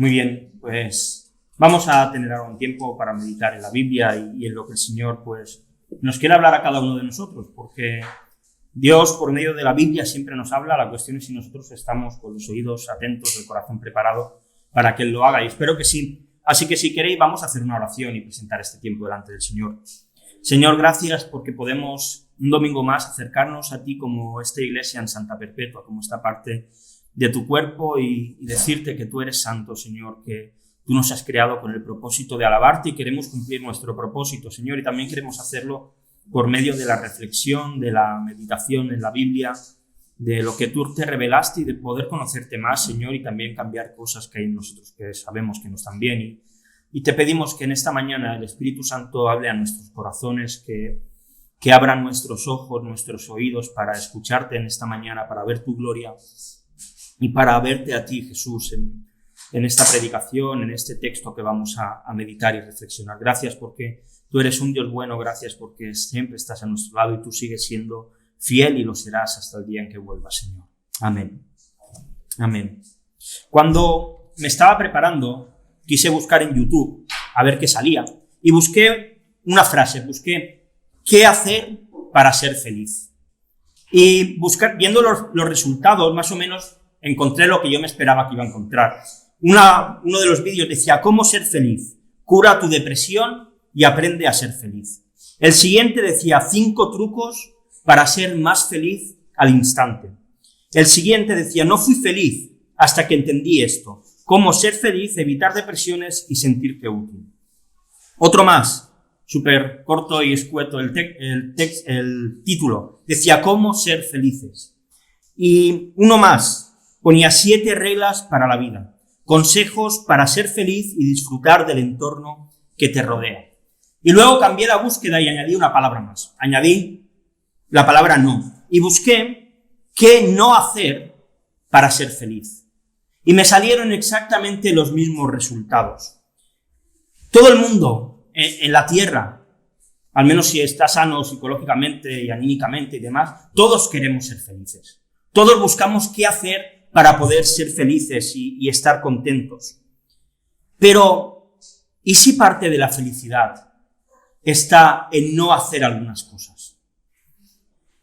Muy bien, pues vamos a tener ahora un tiempo para meditar en la Biblia y en lo que el Señor pues nos quiere hablar a cada uno de nosotros, porque Dios por medio de la Biblia siempre nos habla. La cuestión es si nosotros estamos con los oídos atentos, el corazón preparado para que Él lo haga, y espero que sí. Así que si queréis vamos a hacer una oración y presentar este tiempo delante del Señor. Señor, gracias porque podemos un domingo más acercarnos a ti como esta iglesia en Santa Perpetua, como esta parte de tu cuerpo y decirte que tú eres santo, Señor, que tú nos has creado con el propósito de alabarte y queremos cumplir nuestro propósito, Señor, y también queremos hacerlo por medio de la reflexión, de la meditación en la Biblia, de lo que tú te revelaste y de poder conocerte más, Señor, y también cambiar cosas que hay en nosotros que sabemos que no están bien. Y te pedimos que en esta mañana el Espíritu Santo hable a nuestros corazones, que abran nuestros ojos, nuestros oídos para escucharte en esta mañana, para ver tu gloria y para verte a ti, Jesús, en esta predicación, en este texto que vamos a meditar y reflexionar. Gracias porque tú eres un Dios bueno, gracias porque siempre estás a nuestro lado y tú sigues siendo fiel y lo serás hasta el día en que vuelvas, Señor. Amén. Amén. Cuando me estaba preparando, quise buscar en YouTube a ver qué salía y busqué una frase, busqué ¿qué hacer para ser feliz? Y viendo los resultados, más o menos encontré lo que yo me esperaba que iba a encontrar. Uno de los vídeos decía ¿cómo ser feliz? Cura tu depresión y aprende a ser feliz. El siguiente decía 5 trucos para ser más feliz al instante. El siguiente decía no fui feliz hasta que entendí esto. Cómo ser feliz, evitar depresiones y sentirte útil. Otro más, súper corto y escueto el título, decía cómo ser felices. Y uno más, ponía 7 reglas para la vida, consejos para ser feliz y disfrutar del entorno que te rodea. Y luego cambié la búsqueda y añadí una palabra más. Añadí la palabra no. Y busqué qué no hacer para ser feliz. Y me salieron exactamente los mismos resultados. Todo el mundo en la tierra, al menos si está sano psicológicamente y anímicamente y demás, todos queremos ser felices. Todos buscamos qué hacer para poder ser felices y estar contentos. Pero, ¿y si parte de la felicidad está en no hacer algunas cosas?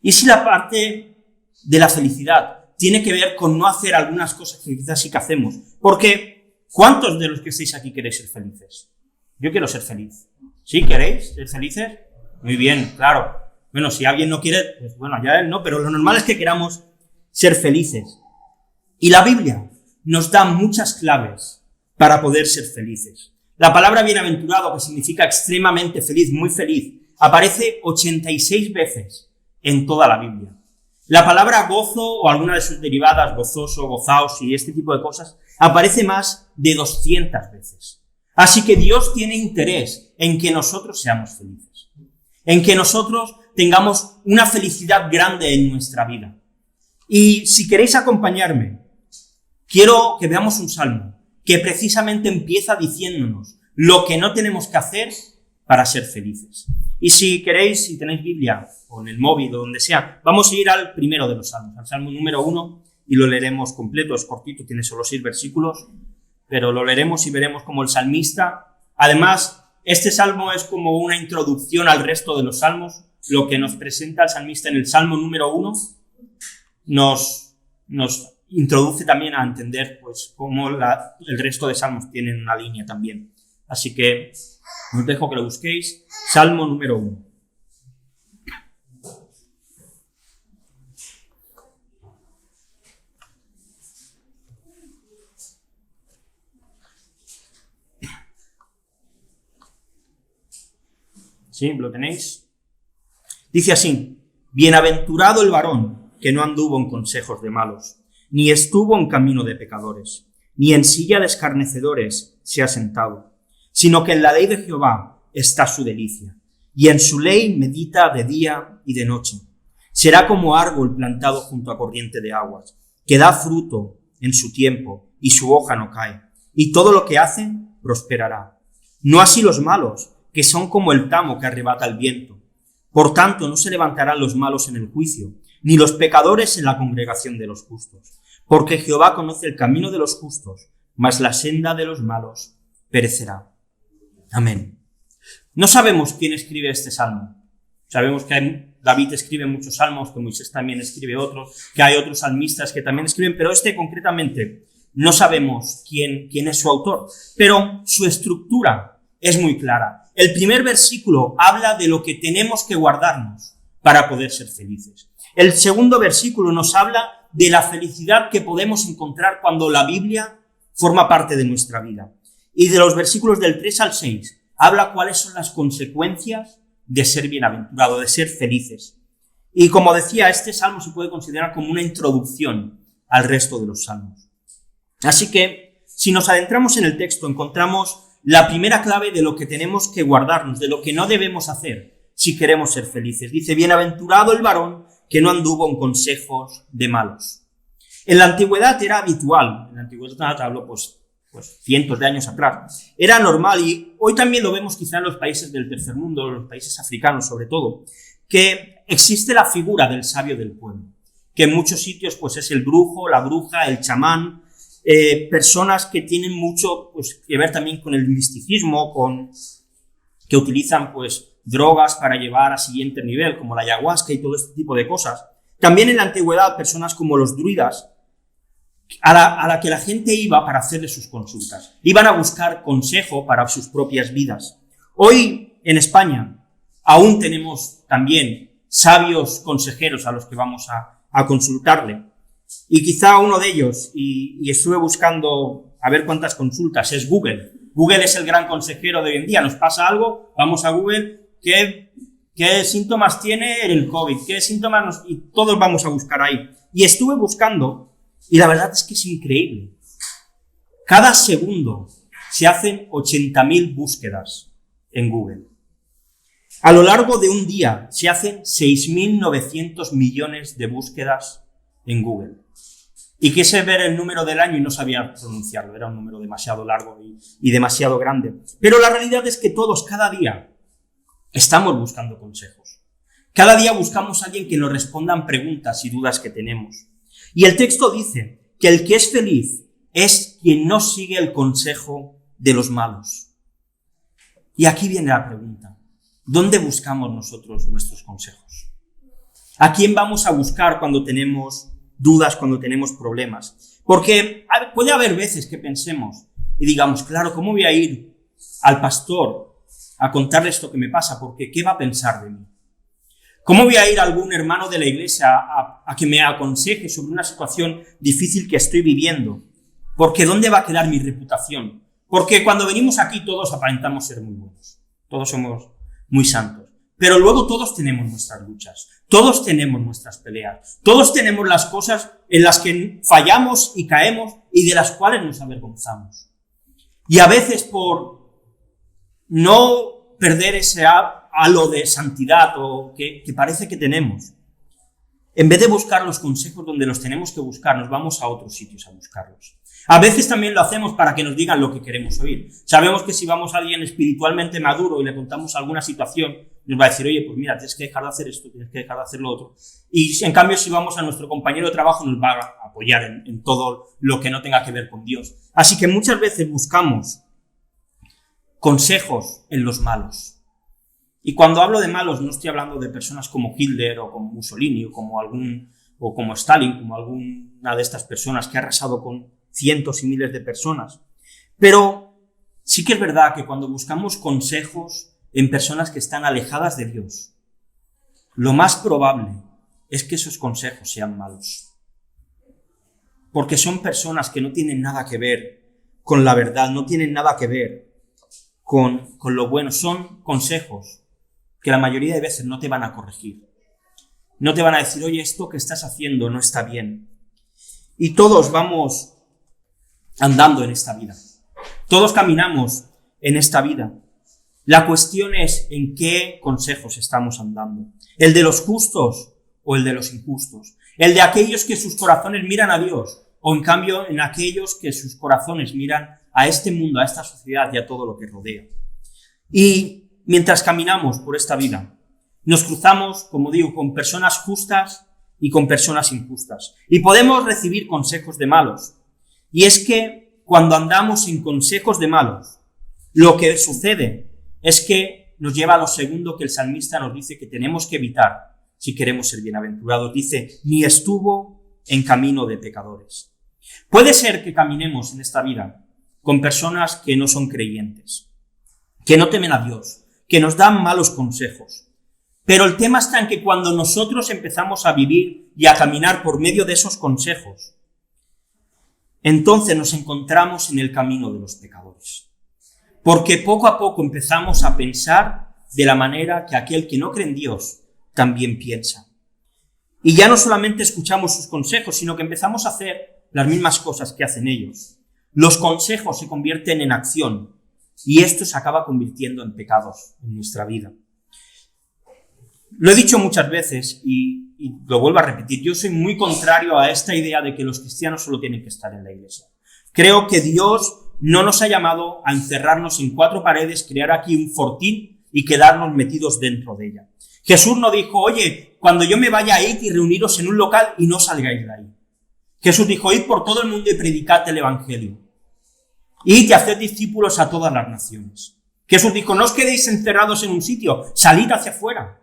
¿Y si la parte de la felicidad tiene que ver con no hacer algunas cosas que quizás sí que hacemos? Porque, ¿cuántos de los que estáis aquí queréis ser felices? Yo quiero ser feliz. ¿Sí queréis ser felices? Muy bien, claro. Bueno, si alguien no quiere, pues bueno, ya él no, pero lo normal es que queramos ser felices. Y la Biblia nos da muchas claves para poder ser felices. La palabra bienaventurado, que significa extremadamente feliz, muy feliz, aparece 86 veces en toda la Biblia. La palabra gozo o alguna de sus derivadas, gozoso, gozaos y este tipo de cosas, aparece más de 200 veces. Así que Dios tiene interés en que nosotros seamos felices, en que nosotros tengamos una felicidad grande en nuestra vida. Y si queréis acompañarme, quiero que veamos un salmo que precisamente empieza diciéndonos lo que no tenemos que hacer para ser felices. Y si queréis, si tenéis Biblia o en el móvil o donde sea, vamos a ir al primero de los salmos, al salmo número 1, y lo leeremos completo, es cortito, tiene solo 6 versículos, pero lo leeremos y veremos como el salmista. Además, este salmo es como una introducción al resto de los salmos. Lo que nos presenta el salmista en el salmo número 1 nos introduce también a entender pues cómo el resto de salmos tienen una línea también. Así que os dejo que lo busquéis. Salmo número 1. ¿Sí? ¿Lo tenéis? Dice así: bienaventurado el varón que no anduvo en consejos de malos, ni estuvo en camino de pecadores, ni en silla de escarnecedores se ha sentado, sino que en la ley de Jehová está su delicia, y en su ley medita de día y de noche. Será como árbol plantado junto a corriente de aguas, que da fruto en su tiempo, y su hoja no cae, y todo lo que hace prosperará. No así los malos, que son como el tamo que arrebata el viento. Por tanto, no se levantarán los malos en el juicio, ni los pecadores en la congregación de los justos. Porque Jehová conoce el camino de los justos, mas la senda de los malos perecerá. Amén. No sabemos quién escribe este salmo. Sabemos que David escribe muchos salmos, que Moisés también escribe otros, que hay otros salmistas que también escriben, pero este concretamente no sabemos quién es su autor. Pero su estructura es muy clara. El primer versículo habla de lo que tenemos que guardarnos para poder ser felices. El segundo versículo nos habla de la felicidad que podemos encontrar cuando la Biblia forma parte de nuestra vida. Y de los versículos del 3 al 6 habla cuáles son las consecuencias de ser bienaventurado, de ser felices. Y como decía, este salmo se puede considerar como una introducción al resto de los salmos. Así que, si nos adentramos en el texto, encontramos la primera clave de lo que tenemos que guardarnos, de lo que no debemos hacer si queremos ser felices. Dice, bienaventurado el varón que no anduvo en consejos de malos. En la antigüedad era habitual, en la antigüedad hablo pues cientos de años atrás, era normal, y hoy también lo vemos quizá en los países del tercer mundo, los países africanos sobre todo, que existe la figura del sabio del pueblo, que en muchos sitios pues es el brujo, la bruja, el chamán, personas que tienen mucho pues que ver también con el misticismo, que utilizan pues drogas para llevar a siguiente nivel, como la ayahuasca y todo este tipo de cosas. También en la antigüedad, personas como los druidas, a la que la gente iba para hacerle sus consultas. Iban a buscar consejo para sus propias vidas. Hoy, en España, aún tenemos también sabios consejeros a los que vamos a consultarle. Y quizá uno de ellos, y estuve buscando a ver cuántas consultas, es Google. Google es el gran consejero de hoy en día. Nos pasa algo, vamos a Google, ¿qué síntomas tiene el COVID? ¿Qué síntomas y todos vamos a buscar ahí. Y estuve buscando, y la verdad es que es increíble. Cada segundo se hacen 80.000 búsquedas en Google. A lo largo de un día se hacen 6.900 millones de búsquedas en Google. Y quise ver el número del año y no sabía pronunciarlo. Era un número demasiado largo y demasiado grande. Pero la realidad es que todos, cada día, estamos buscando consejos. Cada día buscamos a alguien que nos respondan preguntas y dudas que tenemos. Y el texto dice que el que es feliz es quien no sigue el consejo de los malos. Y aquí viene la pregunta. ¿Dónde buscamos nosotros nuestros consejos? ¿A quién vamos a buscar cuando tenemos dudas, cuando tenemos problemas? Porque puede haber veces que pensemos y digamos, claro, ¿cómo voy a ir al pastor a contarle esto que me pasa? Porque ¿qué va a pensar de mí? ¿Cómo voy a ir a algún hermano de la iglesia a que me aconseje sobre una situación difícil que estoy viviendo? Porque ¿dónde va a quedar mi reputación? Porque cuando venimos aquí todos aparentamos ser muy buenos. Todos somos muy santos. Pero luego todos tenemos nuestras luchas. Todos tenemos nuestras peleas. Todos tenemos las cosas en las que fallamos y caemos y de las cuales nos avergonzamos. Y a veces por no perder ese halo de santidad o que parece que tenemos, en vez de buscar los consejos donde los tenemos que buscar, nos vamos a otros sitios a buscarlos. A veces también lo hacemos para que nos digan lo que queremos oír. Sabemos que si vamos a alguien espiritualmente maduro y le contamos alguna situación, nos va a decir, oye, pues mira, tienes que dejar de hacer esto, tienes que dejar de hacer lo otro. Y en cambio, si vamos a nuestro compañero de trabajo, nos va a apoyar en todo lo que no tenga que ver con Dios. Así que muchas veces buscamos consejos en los malos. Y cuando hablo de malos, no estoy hablando de personas como Hitler o como Mussolini o como Stalin, como alguna de estas personas que ha arrasado con cientos y miles de personas. Pero sí que es verdad que cuando buscamos consejos en personas que están alejadas de Dios, lo más probable es que esos consejos sean malos. Porque son personas que no tienen nada que ver con la verdad, no tienen nada que ver con lo bueno. Son consejos que la mayoría de veces no te van a corregir. No te van a decir, oye, esto que estás haciendo no está bien. Y todos vamos andando en esta vida. Todos caminamos en esta vida. La cuestión es en qué consejos estamos andando. ¿El de los justos o el de los injustos? ¿El de aquellos que sus corazones miran a Dios? ¿O en cambio en aquellos que sus corazones miran a este mundo, a esta sociedad y a todo lo que rodea? Y mientras caminamos por esta vida, nos cruzamos, como digo, con personas justas y con personas injustas. Y podemos recibir consejos de malos. Y es que cuando andamos en consejos de malos, lo que sucede es que nos lleva a lo segundo que el salmista nos dice que tenemos que evitar si queremos ser bienaventurados. Dice, ni estuvo en camino de pecadores. Puede ser que caminemos en esta vida con personas que no son creyentes, que no temen a Dios, que nos dan malos consejos. Pero el tema está en que cuando nosotros empezamos a vivir y a caminar por medio de esos consejos, entonces nos encontramos en el camino de los pecadores. Porque poco a poco empezamos a pensar de la manera que aquel que no cree en Dios también piensa. Y ya no solamente escuchamos sus consejos, sino que empezamos a hacer las mismas cosas que hacen ellos. Los consejos se convierten en acción y esto se acaba convirtiendo en pecados en nuestra vida. Lo he dicho muchas veces y lo vuelvo a repetir. Yo soy muy contrario a esta idea de que los cristianos solo tienen que estar en la iglesia. Creo que Dios no nos ha llamado a encerrarnos en 4 paredes, crear aquí un fortín y quedarnos metidos dentro de ella. Jesús no dijo, oye, cuando yo me vaya a ir y reuniros en un local y no salgáis de ahí. Jesús dijo, id por todo el mundo y predicad el evangelio. Id y haced discípulos a todas las naciones. Jesús dijo, no os quedéis encerrados en un sitio, salid hacia afuera.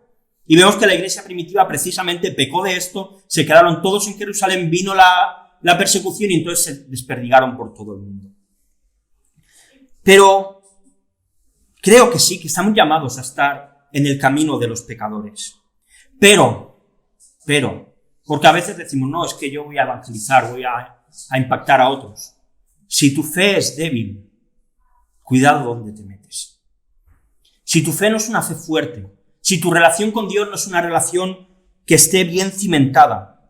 Y vemos que la iglesia primitiva precisamente pecó de esto, se quedaron todos en Jerusalén, vino la persecución y entonces se desperdigaron por todo el mundo. Pero creo que sí, que estamos llamados a estar en el camino de los pecadores. Pero, porque a veces decimos, no, es que yo voy a evangelizar, voy a impactar a otros. Si tu fe es débil, cuidado dónde te metes. Si tu fe no es una fe fuerte, si tu relación con Dios no es una relación que esté bien cimentada,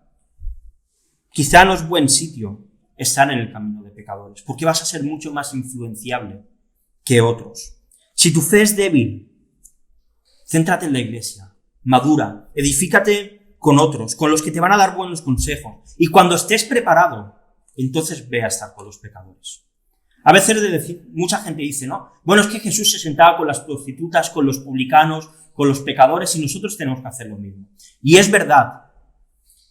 quizá no es buen sitio estar en el camino de pecadores, porque vas a ser mucho más influenciable que otros. Si tu fe es débil, céntrate en la iglesia, madura, edifícate con otros, con los que te van a dar buenos consejos. Y cuando estés preparado, entonces ve a estar con los pecadores. A veces mucha gente dice, ¿no? Bueno, es que Jesús se sentaba con las prostitutas, con los publicanos, con los pecadores y nosotros tenemos que hacer lo mismo. Y es verdad,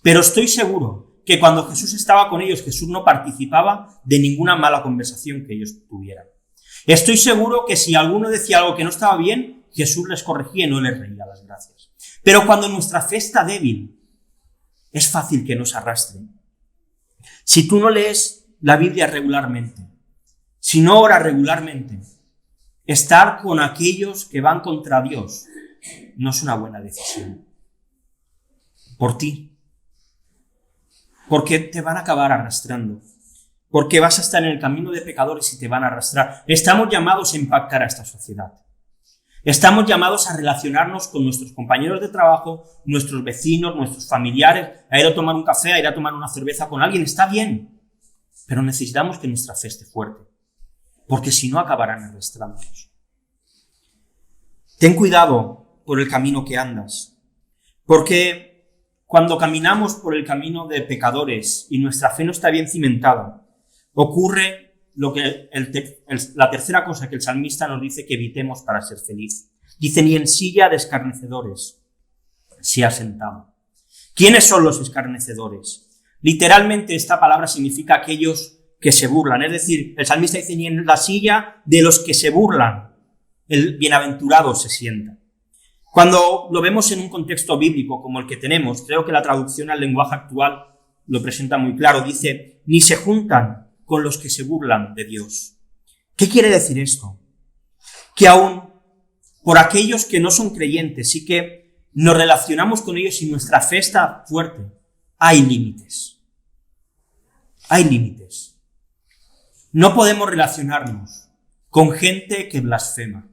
pero estoy seguro que cuando Jesús estaba con ellos, Jesús no participaba de ninguna mala conversación que ellos tuvieran. Estoy seguro que si alguno decía algo que no estaba bien, Jesús les corregía y no les reía las gracias. Pero cuando nuestra fe está débil, es fácil que nos arrastren. Si tú no lees la Biblia regularmente, si no oras regularmente, estar con aquellos que van contra Dios no es una buena decisión. Por ti. Porque te van a acabar arrastrando. Porque vas a estar en el camino de pecadores y te van a arrastrar. Estamos llamados a impactar a esta sociedad. Estamos llamados a relacionarnos con nuestros compañeros de trabajo, nuestros vecinos, nuestros familiares, a ir a tomar un café, a ir a tomar una cerveza con alguien. Está bien, pero necesitamos que nuestra fe esté fuerte, porque si no acabarán arrastrándonos. Ten cuidado por el camino que andas, porque cuando caminamos por el camino de pecadores y nuestra fe no está bien cimentada, ocurre lo que la tercera cosa que el salmista nos dice que evitemos para ser feliz. Dice, ni en silla de escarnecedores se ha sentado. ¿Quiénes son los escarnecedores? Literalmente esta palabra significa aquellos que se burlan. Es decir, el salmista dice, ni en la silla de los que se burlan el bienaventurado se sienta. Cuando lo vemos en un contexto bíblico como el que tenemos, creo que la traducción al lenguaje actual lo presenta muy claro. Dice, ni se juntan con los que se burlan de Dios. ¿Qué quiere decir esto? Que aún por aquellos que no son creyentes y que nos relacionamos con ellos y nuestra fe está fuerte, hay límites. Hay límites. No podemos relacionarnos con gente que blasfema.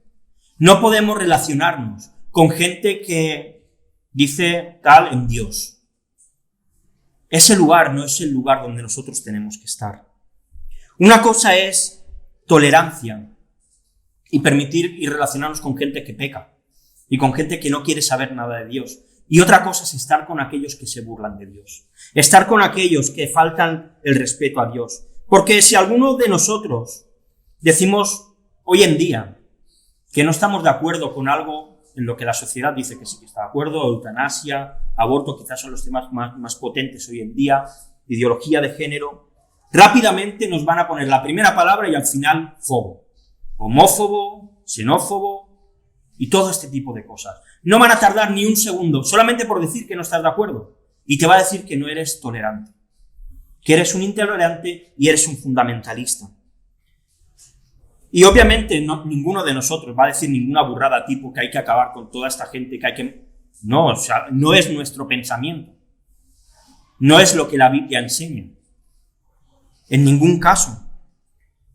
No podemos relacionarnos con gente que dice tal en Dios. Ese lugar no es el lugar donde nosotros tenemos que estar. Una cosa es tolerancia y permitir y relacionarnos con gente que peca y con gente que no quiere saber nada de Dios. Y otra cosa es estar con aquellos que se burlan de Dios. Estar con aquellos que faltan el respeto a Dios. Porque si alguno de nosotros decimos hoy en día que no estamos de acuerdo con algo en lo que la sociedad dice que sí que está de acuerdo, eutanasia, aborto, quizás son los temas más potentes hoy en día, ideología de género, rápidamente nos van a poner la primera palabra y al final fobo. Homófobo, xenófobo y todo este tipo de cosas. No van a tardar ni un segundo, solamente por decir que no estás de acuerdo. Y te va a decir que no eres tolerante, que eres un intolerante y eres un fundamentalista. Y obviamente ninguno de nosotros va a decir ninguna burrada tipo que hay que acabar con toda esta gente, que hay que... No, o sea, no es nuestro pensamiento. No es lo que la Biblia enseña. En ningún caso.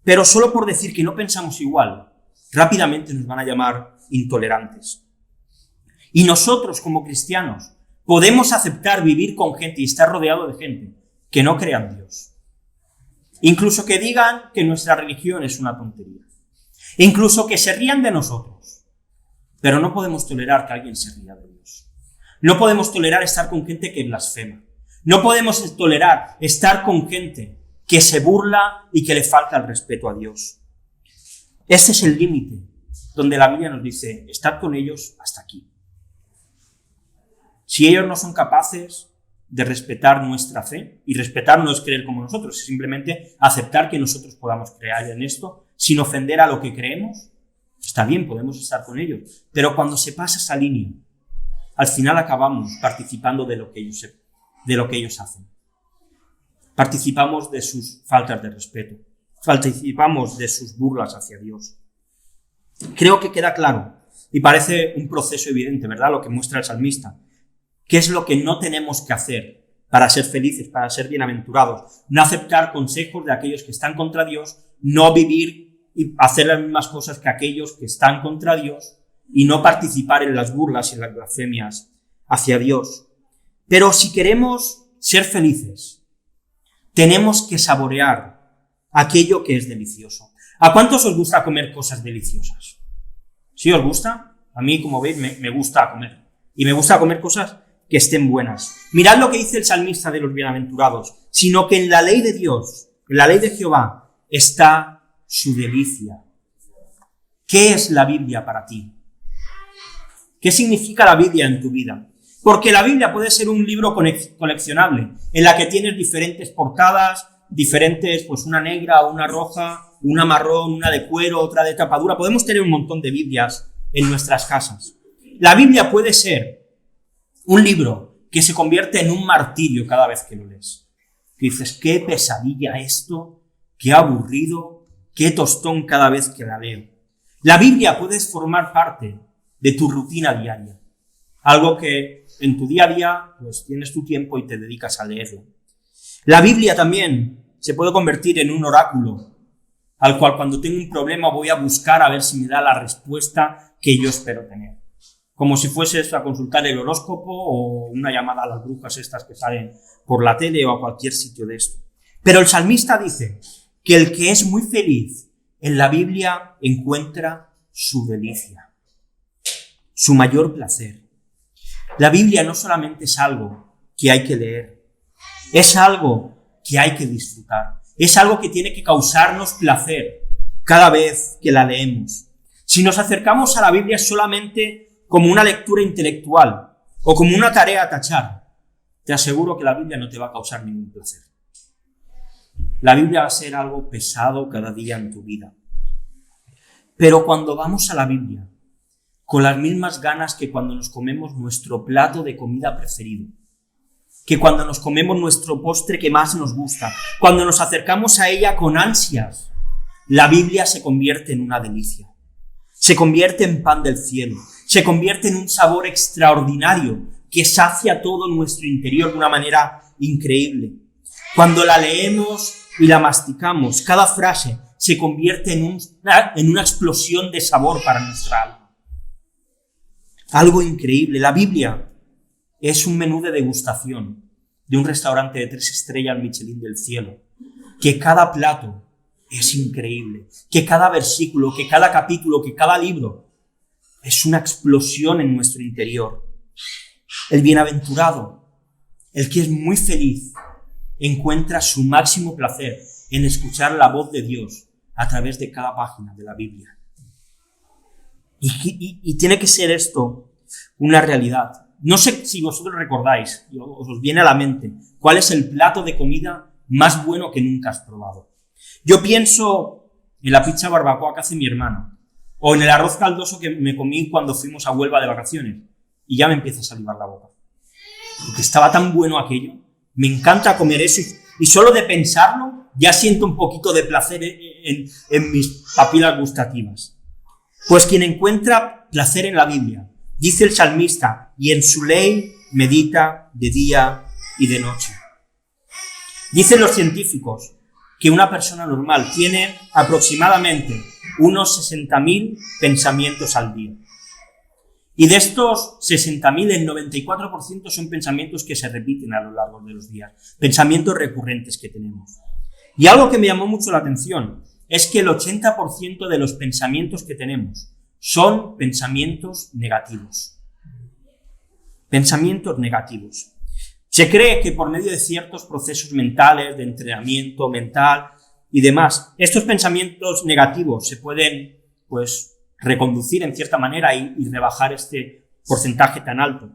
Pero solo por decir que no pensamos igual, rápidamente nos van a llamar intolerantes. Y nosotros, como cristianos, podemos aceptar vivir con gente y estar rodeado de gente que no crea en Dios. Incluso que digan que nuestra religión es una tontería. Incluso que se rían de nosotros. Pero no podemos tolerar que alguien se ría de Dios. No podemos tolerar estar con gente que blasfema. No podemos tolerar estar con gente que se burla y que le falta el respeto a Dios. Ese es el límite donde la Biblia nos dice, estad con ellos hasta aquí. Si ellos no son capaces de respetar nuestra fe, y respetar no es creer como nosotros, es simplemente aceptar que nosotros podamos creer en esto sin ofender a lo que creemos, está bien, podemos estar con ellos, pero cuando se pasa esa línea, al final acabamos participando de lo que ellos hacen. Participamos de sus faltas de respeto, participamos de sus burlas hacia Dios. Creo que queda claro, y parece un proceso evidente, ¿verdad?, lo que muestra el salmista. ¿Qué es lo que no tenemos que hacer para ser felices, para ser bienaventurados? No aceptar consejos de aquellos que están contra Dios, no vivir y hacer las mismas cosas que aquellos que están contra Dios y no participar en las burlas y en las blasfemias hacia Dios. Pero si queremos ser felices, tenemos que saborear aquello que es delicioso. ¿A cuántos os gusta comer cosas deliciosas? ¿Sí os gusta? A mí, como veis, me gusta comer. Y me gusta comer cosas que estén buenas. Mirad lo que dice el salmista de los bienaventurados, sino que en la ley de Dios, en la ley de Jehová, está su delicia. ¿Qué es la Biblia para ti? ¿Qué significa la Biblia en tu vida? Porque la Biblia puede ser un libro coleccionable, en la que tienes diferentes portadas, diferentes, pues una negra, una roja, una marrón, una de cuero, otra de tapadura. Podemos tener un montón de Biblias en nuestras casas. La Biblia puede ser un libro que se convierte en un martirio cada vez que lo lees. Que dices, qué pesadilla esto, qué aburrido, qué tostón cada vez que la leo. La Biblia puede formar parte de tu rutina diaria. Algo que en tu día a día, pues tienes tu tiempo y te dedicas a leerlo. La Biblia también se puede convertir en un oráculo, al cual cuando tengo un problema voy a buscar a ver si me da la respuesta que yo espero tener. Como si fueses a consultar el horóscopo o una llamada a las brujas estas que salen por la tele o a cualquier sitio de esto. Pero el salmista dice que el que es muy feliz en la Biblia encuentra su delicia, su mayor placer. La Biblia no solamente es algo que hay que leer, es algo que hay que disfrutar, es algo que tiene que causarnos placer cada vez que la leemos. Si nos acercamos a la Biblia solamente como una lectura intelectual o como una tarea a tachar, te aseguro que la Biblia no te va a causar ningún placer. La Biblia va a ser algo pesado cada día en tu vida. Pero cuando vamos a la Biblia con las mismas ganas que cuando nos comemos nuestro plato de comida preferido, que cuando nos comemos nuestro postre que más nos gusta, cuando nos acercamos a ella con ansias, la Biblia se convierte en una delicia. Se convierte en pan del cielo, se convierte en un sabor extraordinario que sacia todo nuestro interior de una manera increíble. Cuando la leemos y la masticamos, cada frase se convierte en una explosión de sabor para nuestra alma. Algo increíble. La Biblia es un menú de degustación de un restaurante de 3 estrellas Michelin del cielo, que cada plato es increíble, que cada versículo, que cada capítulo, que cada libro es una explosión en nuestro interior. El bienaventurado, el que es muy feliz, encuentra su máximo placer en escuchar la voz de Dios a través de cada página de la Biblia. Y tiene que ser esto una realidad. No sé si vosotros recordáis, os viene a la mente, cuál es el plato de comida más bueno que nunca has probado. Yo pienso en la pizza barbacoa que hace mi hermano, o en el arroz caldoso que me comí cuando fuimos a Huelva de vacaciones, y ya me empieza a salivar la boca. Porque estaba tan bueno aquello. Me encanta comer eso y solo de pensarlo ya siento un poquito de placer en mis papilas gustativas. Pues quien encuentra placer en la Biblia, dice el salmista, y en su ley medita de día y de noche. Dicen los científicos que una persona normal tiene aproximadamente unos 60.000 pensamientos al día. Y de estos 60.000, el 94% son pensamientos que se repiten a lo largo de los días, pensamientos recurrentes que tenemos. Y algo que me llamó mucho la atención es que el 80% de los pensamientos que tenemos son pensamientos negativos. Pensamientos negativos. Se cree que por medio de ciertos procesos mentales, de entrenamiento mental y demás, estos pensamientos negativos se pueden, reconducir en cierta manera y rebajar este porcentaje tan alto.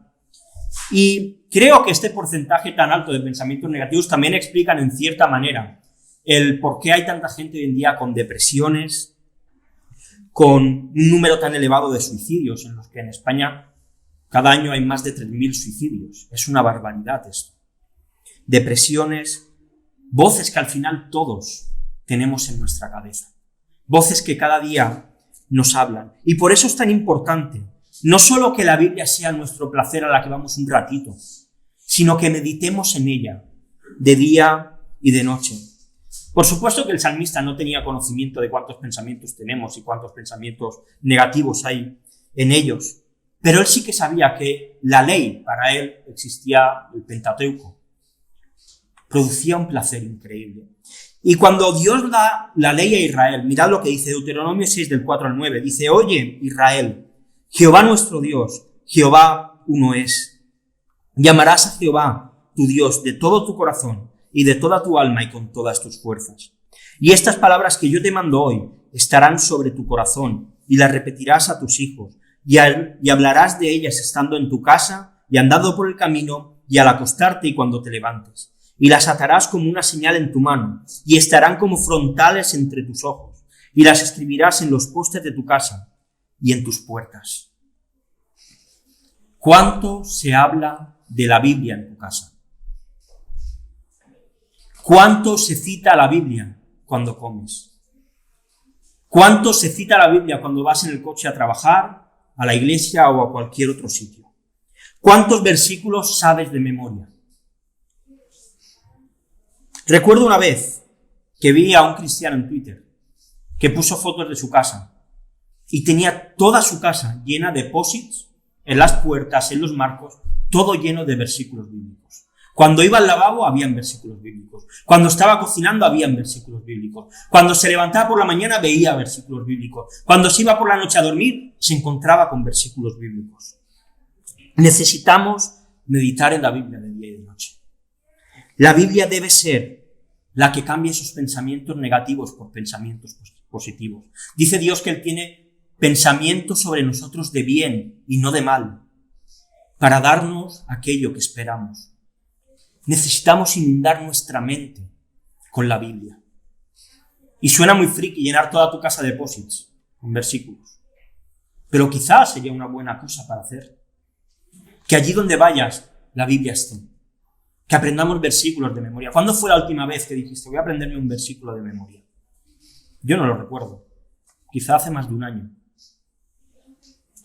Y creo que este porcentaje tan alto de pensamientos negativos también explican en cierta manera el por qué hay tanta gente hoy en día con depresiones, con un número tan elevado de suicidios, en los que en España cada año hay más de 3.000 suicidios. Es una barbaridad esto. Depresiones, voces que al final todos tenemos en nuestra cabeza. Voces que cada día nos hablan. Y por eso es tan importante, no solo que la Biblia sea nuestro placer a la que vamos un ratito, sino que meditemos en ella de día y de noche. Por supuesto que el salmista no tenía conocimiento de cuántos pensamientos tenemos y cuántos pensamientos negativos hay en ellos, pero él sí que sabía que la ley, para él existía el Pentateuco, producía un placer increíble. Y cuando Dios da la ley a Israel, mirad lo que dice Deuteronomio 6, del 4 al 9. Dice, oye, Israel, Jehová nuestro Dios, Jehová uno es. Llamarás a Jehová, tu Dios, de todo tu corazón y de toda tu alma y con todas tus fuerzas. Y estas palabras que yo te mando hoy estarán sobre tu corazón y las repetirás a tus hijos y hablarás de ellas estando en tu casa y andando por el camino y al acostarte y cuando te levantes. Y las atarás como una señal en tu mano, y estarán como frontales entre tus ojos, y las escribirás en los postes de tu casa y en tus puertas. ¿Cuánto se habla de la Biblia en tu casa? ¿Cuánto se cita la Biblia cuando comes? ¿Cuánto se cita la Biblia cuando vas en el coche a trabajar, a la iglesia o a cualquier otro sitio? ¿Cuántos versículos sabes de memoria? Recuerdo una vez que vi a un cristiano en Twitter que puso fotos de su casa y tenía toda su casa llena de post-its en las puertas, en los marcos, todo lleno de versículos bíblicos. Cuando iba al lavabo, habían versículos bíblicos. Cuando estaba cocinando, habían versículos bíblicos. Cuando se levantaba por la mañana, veía versículos bíblicos. Cuando se iba por la noche a dormir, se encontraba con versículos bíblicos. Necesitamos meditar en la Biblia de día y de noche. La Biblia debe ser la que cambie esos pensamientos negativos por pensamientos positivos. Dice Dios que Él tiene pensamientos sobre nosotros de bien y no de mal, para darnos aquello que esperamos. Necesitamos inundar nuestra mente con la Biblia. Y suena muy friki llenar toda tu casa de posits con versículos. Pero quizás sería una buena cosa para hacer. Que allí donde vayas, la Biblia esté. Que aprendamos versículos de memoria. ¿Cuándo fue la última vez que dijiste, voy a aprenderme un versículo de memoria? Yo no lo recuerdo. Quizá hace más de un año.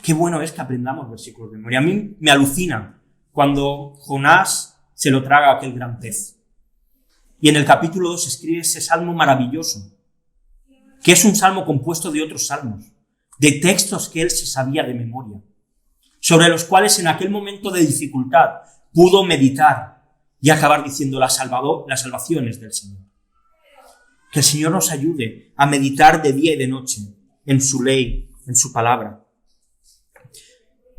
Qué bueno es que aprendamos versículos de memoria. A mí me alucina cuando Jonás se lo traga a aquel gran pez. Y en el capítulo 2 escribe ese salmo maravilloso, que es un salmo compuesto de otros salmos, de textos que él se sabía de memoria, sobre los cuales en aquel momento de dificultad pudo meditar y acabar diciendo las salvaciones del Señor. Que el Señor nos ayude a meditar de día y de noche en su ley, en su palabra.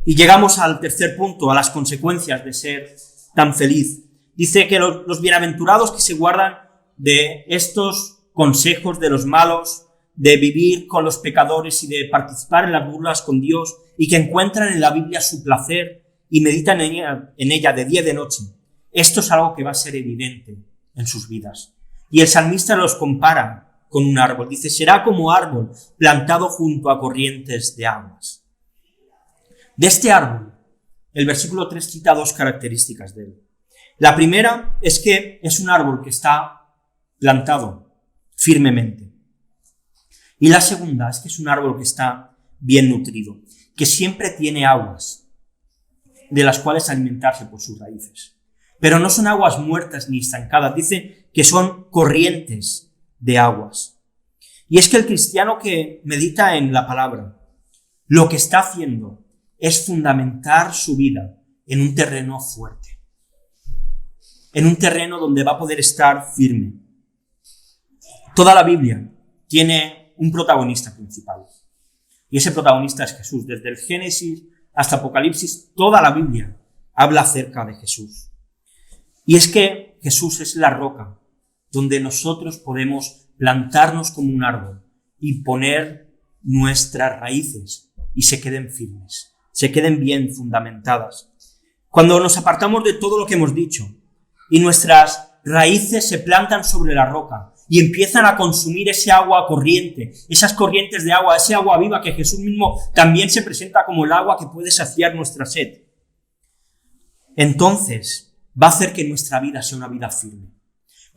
Y llegamos al tercer punto, a las consecuencias de ser tan feliz. Dice que los bienaventurados que se guardan de estos consejos de los malos, de vivir con los pecadores y de participar en las burlas con Dios, y que encuentran en la Biblia su placer y meditan en ella de día y de noche. Esto es algo que va a ser evidente en sus vidas. Y el salmista los compara con un árbol. Dice, será como árbol plantado junto a corrientes de aguas. De este árbol, el versículo 3 cita dos características de él. La primera es que es un árbol que está plantado firmemente. Y la segunda es que es un árbol que está bien nutrido, que siempre tiene aguas de las cuales alimentarse por sus raíces. Pero no son aguas muertas ni estancadas, dice que son corrientes de aguas. Y es que el cristiano que medita en la palabra, lo que está haciendo es fundamentar su vida en un terreno fuerte, en un terreno donde va a poder estar firme. Toda la Biblia tiene un protagonista principal, y ese protagonista es Jesús. Desde el Génesis hasta Apocalipsis, toda la Biblia habla acerca de Jesús. Y es que Jesús es la roca donde nosotros podemos plantarnos como un árbol y poner nuestras raíces y se queden firmes, se queden bien fundamentadas. Cuando nos apartamos de todo lo que hemos dicho y nuestras raíces se plantan sobre la roca y empiezan a consumir ese agua corriente, esas corrientes de agua, ese agua viva que Jesús mismo también se presenta como el agua que puede saciar nuestra sed, entonces va a hacer que nuestra vida sea una vida firme.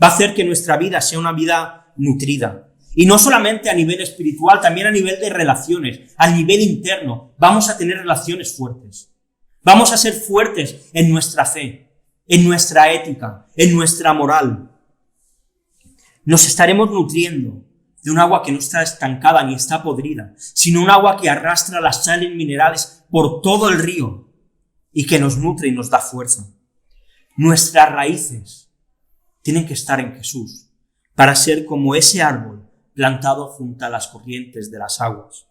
Va a hacer que nuestra vida sea una vida nutrida. Y no solamente a nivel espiritual, también a nivel de relaciones, a nivel interno. Vamos a tener relaciones fuertes. Vamos a ser fuertes en nuestra fe, en nuestra ética, en nuestra moral. Nos estaremos nutriendo de un agua que no está estancada ni está podrida, sino un agua que arrastra las sales minerales por todo el río y que nos nutre y nos da fuerza. Nuestras raíces tienen que estar en Jesús para ser como ese árbol plantado junto a las corrientes de las aguas.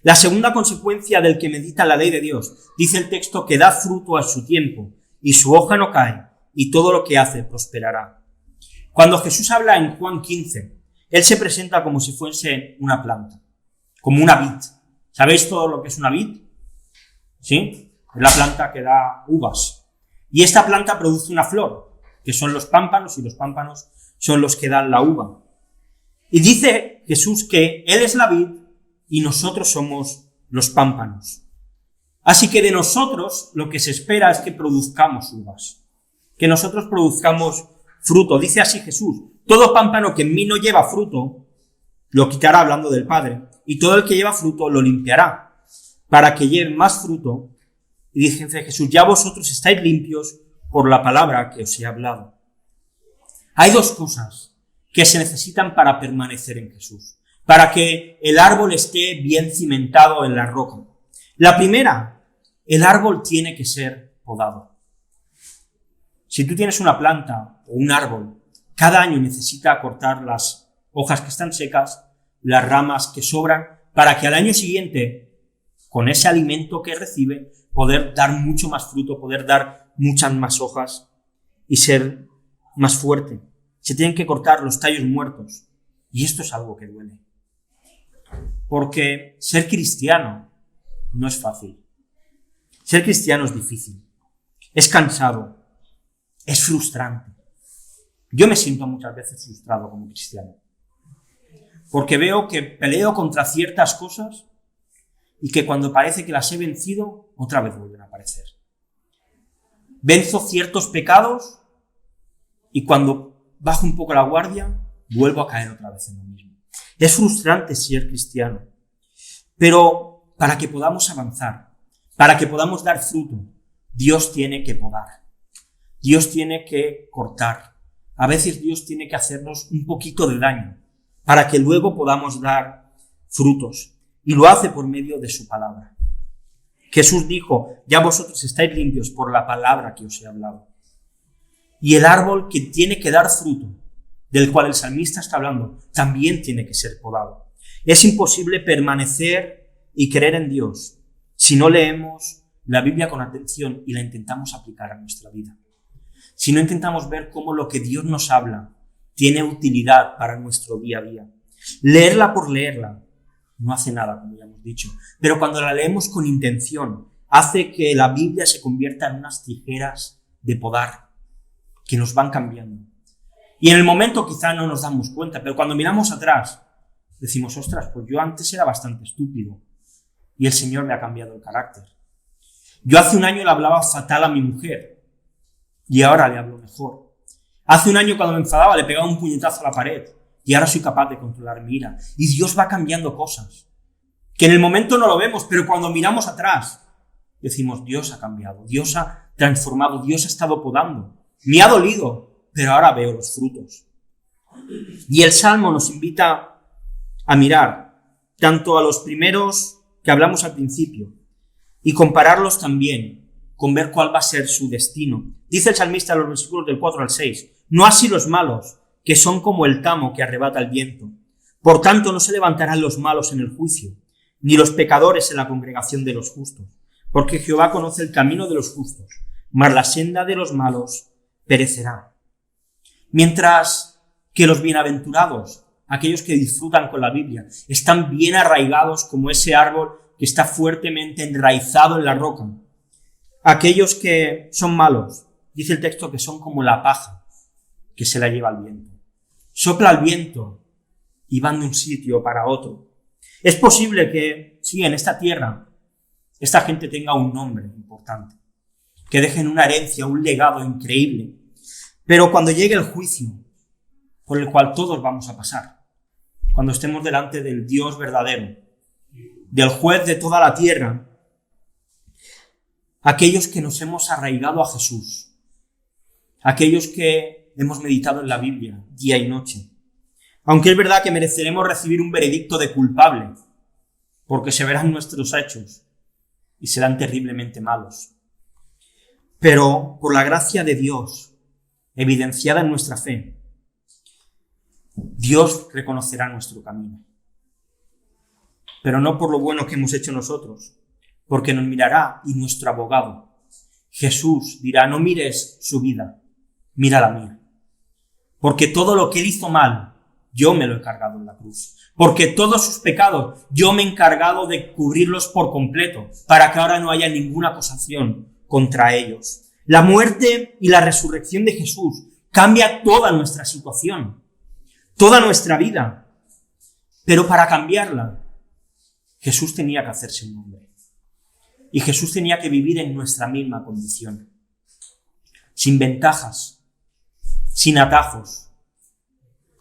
La segunda consecuencia del que medita la ley de Dios, dice el texto, que da fruto a su tiempo y su hoja no cae y todo lo que hace prosperará. Cuando Jesús habla en Juan 15, él se presenta como si fuese una planta, como una vid. ¿Sabéis todo lo que es una vid? ¿Sí? Es la planta que da uvas. Y esta planta produce una flor, que son los pámpanos, y los pámpanos son los que dan la uva. Y dice Jesús que Él es la vid y nosotros somos los pámpanos. Así que de nosotros lo que se espera es que produzcamos uvas, que nosotros produzcamos fruto. Dice así Jesús, todo pámpano que en mí no lleva fruto, lo quitará, hablando del Padre, y todo el que lleva fruto lo limpiará, para que lleve más fruto. Y dice Jesús, ya vosotros estáis limpios por la palabra que os he hablado. Hay dos cosas que se necesitan para permanecer en Jesús, para que el árbol esté bien cimentado en la roca. La primera, el árbol tiene que ser podado. Si tú tienes una planta o un árbol, cada año necesita cortar las hojas que están secas, las ramas que sobran, para que al año siguiente, con ese alimento que recibe, poder dar mucho más fruto, poder dar muchas más hojas y ser más fuerte. Se tienen que cortar los tallos muertos. Y esto es algo que duele. Porque ser cristiano no es fácil. Ser cristiano es difícil. Es cansado. Es frustrante. Yo me siento muchas veces frustrado como cristiano. Porque veo que peleo contra ciertas cosas y que cuando parece que las he vencido, otra vez vuelven a aparecer. Venzo ciertos pecados y cuando bajo un poco la guardia, vuelvo a caer otra vez en lo mismo. Es frustrante ser cristiano, pero para que podamos avanzar, para que podamos dar fruto, Dios tiene que podar. Dios tiene que cortar. A veces Dios tiene que hacernos un poquito de daño para que luego podamos dar frutos. Y lo hace por medio de su palabra. Jesús dijo, ya vosotros estáis limpios por la palabra que os he hablado. Y el árbol que tiene que dar fruto, del cual el salmista está hablando, también tiene que ser podado. Es imposible permanecer y creer en Dios si no leemos la Biblia con atención y la intentamos aplicar a nuestra vida. Si no intentamos ver cómo lo que Dios nos habla tiene utilidad para nuestro día a día. Leerla por leerla no hace nada, como ya hemos dicho. Pero cuando la leemos con intención, hace que la Biblia se convierta en unas tijeras de podar que nos van cambiando. Y en el momento quizá no nos damos cuenta, pero cuando miramos atrás, decimos, ostras, pues yo antes era bastante estúpido y el Señor me ha cambiado el carácter. Yo hace un año le hablaba fatal a mi mujer y ahora le hablo mejor. Hace un año cuando me enfadaba le pegaba un puñetazo a la pared y ahora soy capaz de controlar mi ira. Y Dios va cambiando cosas que en el momento no lo vemos, pero cuando miramos atrás decimos, Dios ha cambiado, Dios ha transformado, Dios ha estado podando. Me ha dolido, pero ahora veo los frutos. Y el Salmo nos invita a mirar tanto a los primeros que hablamos al principio y compararlos también con ver cuál va a ser su destino. Dice el salmista en los versículos del 4 al 6, no así los malos, que son como el tamo que arrebata el viento. Por tanto, no se levantarán los malos en el juicio, ni los pecadores en la congregación de los justos, porque Jehová conoce el camino de los justos, mas la senda de los malos perecerá. Mientras que los bienaventurados, aquellos que disfrutan con la Biblia, están bien arraigados como ese árbol que está fuertemente enraizado en la roca. Aquellos que son malos, dice el texto que son como la paja que se la lleva el viento. Sopla el viento y van de un sitio para otro. Es posible que, sí, en esta tierra, esta gente tenga un nombre importante, que dejen una herencia, un legado increíble. Pero cuando llegue el juicio, por el cual todos vamos a pasar, cuando estemos delante del Dios verdadero, del juez de toda la tierra, aquellos que nos hemos arraigado a Jesús, aquellos que hemos meditado en la Biblia día y noche, aunque es verdad que mereceremos recibir un veredicto de culpable, porque se verán nuestros hechos y serán terriblemente malos. Pero por la gracia de Dios, evidenciada en nuestra fe, Dios reconocerá nuestro camino. Pero no por lo bueno que hemos hecho nosotros, porque nos mirará y nuestro abogado, Jesús, dirá, no mires su vida, mira la mía. Porque todo lo que él hizo mal, yo me lo he cargado en la cruz. Porque todos sus pecados, yo me he encargado de cubrirlos por completo, para que ahora no haya ninguna acusación contra ellos. La muerte y la resurrección de Jesús cambia toda nuestra situación, toda nuestra vida. Pero para cambiarla, Jesús tenía que hacerse un hombre. Y Jesús tenía que vivir en nuestra misma condición. Sin ventajas, sin atajos,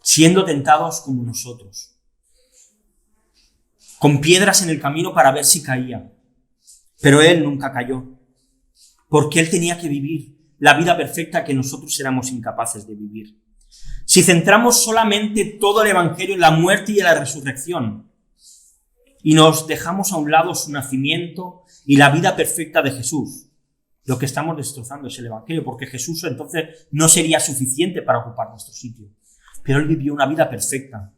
siendo tentados como nosotros. Con piedras en el camino para ver si caía. Pero él nunca cayó. Porque él tenía que vivir la vida perfecta que nosotros éramos incapaces de vivir. Si centramos solamente todo el Evangelio en la muerte y en la resurrección, y nos dejamos a un lado su nacimiento y la vida perfecta de Jesús, lo que estamos destrozando es el Evangelio, porque Jesús entonces no sería suficiente para ocupar nuestro sitio. Pero él vivió una vida perfecta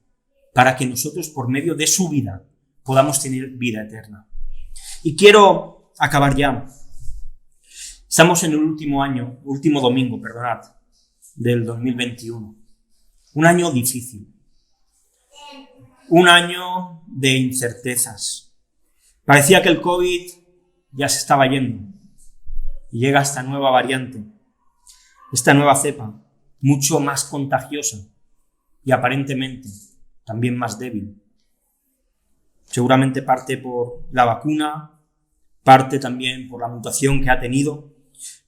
para que nosotros, por medio de su vida, podamos tener vida eterna. Y quiero acabar ya. Estamos en el último domingo, del 2021. Un año difícil. Un año de incertezas. Parecía que el COVID ya se estaba yendo. Y llega esta nueva variante, esta nueva cepa, mucho más contagiosa y aparentemente también más débil. Seguramente parte por la vacuna, parte también por la mutación que ha tenido,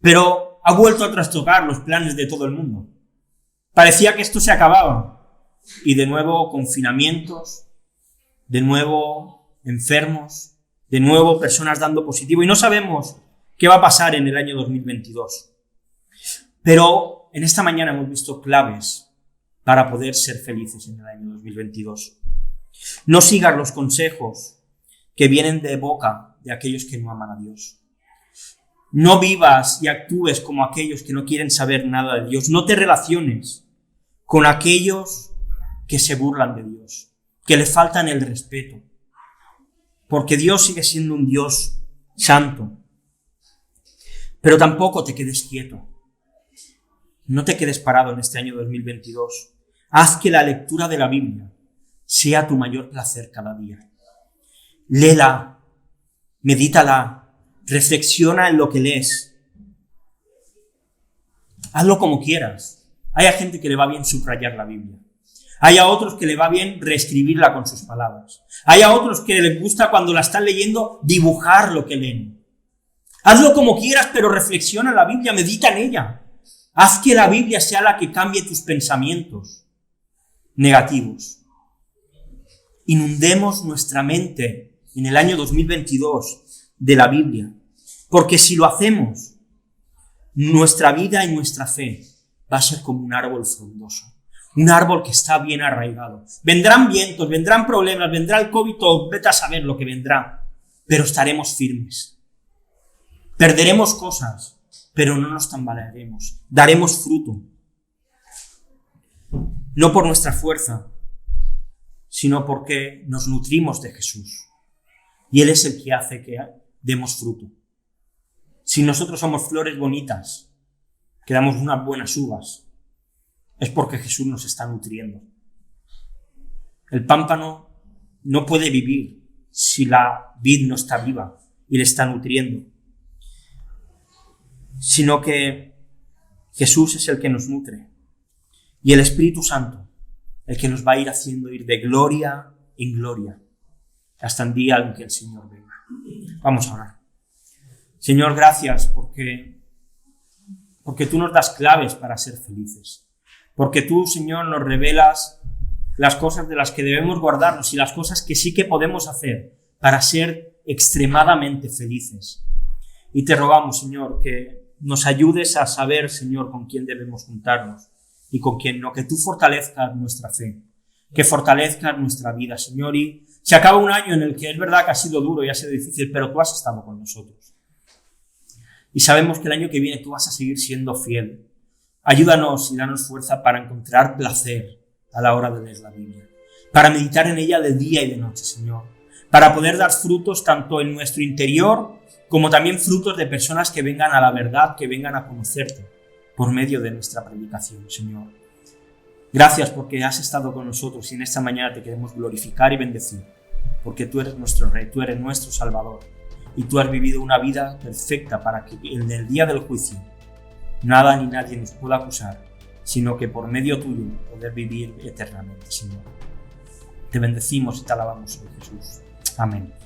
pero ha vuelto a trastocar los planes de todo el mundo. Parecía que esto se acababa y de nuevo confinamientos, de nuevo enfermos, de nuevo personas dando positivo y no sabemos qué va a pasar en el año 2022. Pero en esta mañana hemos visto claves para poder ser felices en el año 2022. No sigas los consejos que vienen de boca de aquellos que no aman a Dios. No vivas y actúes como aquellos que no quieren saber nada de Dios. No te relaciones con aquellos que se burlan de Dios, que le faltan el respeto. Porque Dios sigue siendo un Dios santo. Pero tampoco te quedes quieto. No te quedes parado en este año 2022. Haz que la lectura de la Biblia sea tu mayor placer cada día. Léela, medítala, reflexiona en lo que lees. Hazlo como quieras. Hay a gente que le va bien subrayar la Biblia. Hay a otros que le va bien reescribirla con sus palabras. Hay a otros que les gusta cuando la están leyendo dibujar lo que leen. Hazlo como quieras, pero reflexiona en la Biblia, medita en ella. Haz que la Biblia sea la que cambie tus pensamientos negativos. Inundemos nuestra mente en el año 2022 de la Biblia, porque si lo hacemos, nuestra vida y nuestra fe va a ser como un árbol frondoso, un árbol que está bien arraigado. Vendrán vientos, vendrán problemas, vendrá el COVID, o vete a saber lo que vendrá, pero estaremos firmes. Perderemos cosas, pero no nos tambalearemos, daremos fruto. No por nuestra fuerza, sino porque nos nutrimos de Jesús. Y Él es el que hace que demos fruto. Si nosotros somos flores bonitas, que damos unas buenas uvas, es porque Jesús nos está nutriendo. El pámpano no puede vivir si la vid no está viva y le está nutriendo, sino que Jesús es el que nos nutre y el Espíritu Santo el que nos va a ir haciendo ir de gloria en gloria hasta el día en que el Señor venga. Vamos a orar. Señor, gracias porque tú nos das claves para ser felices. Porque tú, Señor, nos revelas las cosas de las que debemos guardarnos y las cosas que sí que podemos hacer para ser extremadamente felices. Y te rogamos, Señor, que nos ayudes a saber, Señor, con quién debemos juntarnos y con quién no, que tú fortalezcas nuestra fe, que fortalezcas nuestra vida, Señor. Y se acaba un año en el que es verdad que ha sido duro y ha sido difícil, pero tú has estado con nosotros. Y sabemos que el año que viene tú vas a seguir siendo fiel. Ayúdanos y danos fuerza para encontrar placer a la hora de leer la Biblia, para meditar en ella de día y de noche, Señor, para poder dar frutos tanto en nuestro interior como también frutos de personas que vengan a la verdad, que vengan a conocerte por medio de nuestra predicación, Señor. Gracias porque has estado con nosotros y en esta mañana te queremos glorificar y bendecir, porque tú eres nuestro Rey, tú eres nuestro Salvador y tú has vivido una vida perfecta para que en el día del juicio nada ni nadie nos pueda acusar, sino que por medio tuyo poder vivir eternamente, Señor. Te bendecimos y te alabamos, Señor Jesús. Amén.